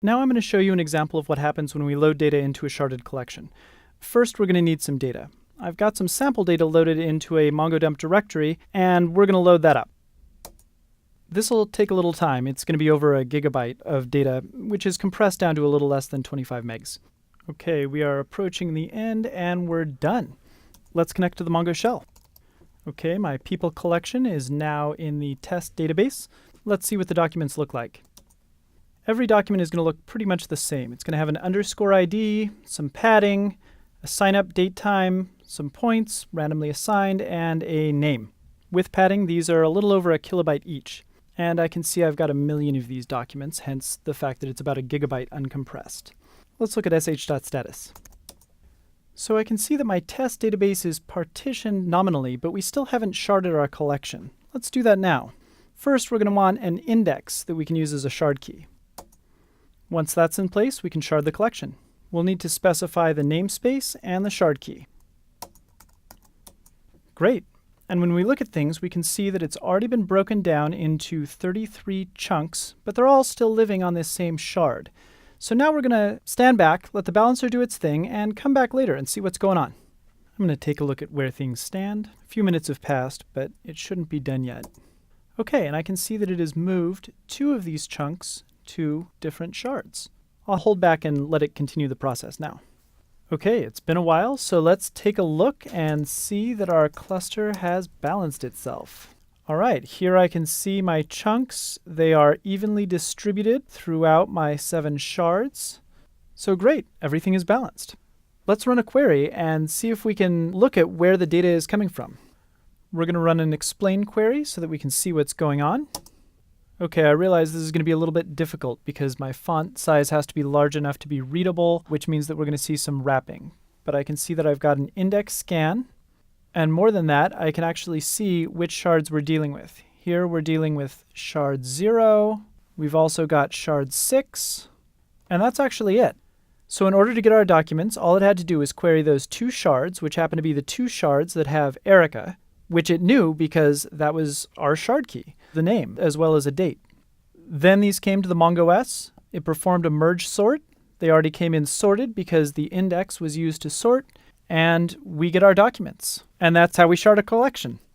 Now I'm going to show you an example of what happens when we load data into a sharded collection. First, we're going to need some data. I've got some sample data loaded into a MongoDump directory, and we're going to load that up. This will take a little time. It's going to be over a gigabyte of data, which is compressed down to a little less than 25 megs. Okay, we are approaching the end, and we're done. Let's connect to the Mongo shell. Okay, my people collection is now in the test database. Let's see what the documents look like. Every document is going to look pretty much the same. It's going to have an underscore ID, some padding, a sign-up date time, some points randomly assigned, and a name. With padding, these are a little over a kilobyte each. And I can see I've got a million of these documents, hence the fact that it's about a gigabyte uncompressed. Let's look at sh.status. So I can see that my test database is partitioned nominally, but we still haven't sharded our collection. Let's do that now. First, we're going to want an index that we can use as a shard key. Once that's in place, we can shard the collection. We'll need to specify the namespace and the shard key. Great. And when we look at things, we can see that it's already been broken down into 33 chunks, but they're all still living on this same shard. So now we're going to stand back, let the balancer do its thing, and come back later and see what's going on. I'm going to take a look at where things stand. A few minutes have passed, but it shouldn't be done yet. Okay, and I can see that it has moved 2 of these chunks to different shards. I'll hold back and let it continue the process now. Okay, it's been a while, so let's take a look and see that our cluster has balanced itself. All right, here I can see my chunks. They are evenly distributed throughout my 7 shards. So great, everything is balanced. Let's run a query and see if we can look at where the data is coming from. We're going to run an explain query so that we can see what's going on. Okay, I realize this is going to be a little bit difficult because my font size has to be large enough to be readable, which means that we're going to see some wrapping. But I can see that I've got an index scan. And more than that, I can actually see which shards we're dealing with. Here we're dealing with shard 0. We've also got shard 6. And that's actually it. So in order to get our documents, all it had to do was query those 2 shards, which happen to be the 2 shards that have Erica, which it knew because that was our shard key, the name, as well as a date. Then these came to the MongoS. It performed a merge sort. They already came in sorted because the index was used to sort, and we get our documents. And that's how we shard a collection.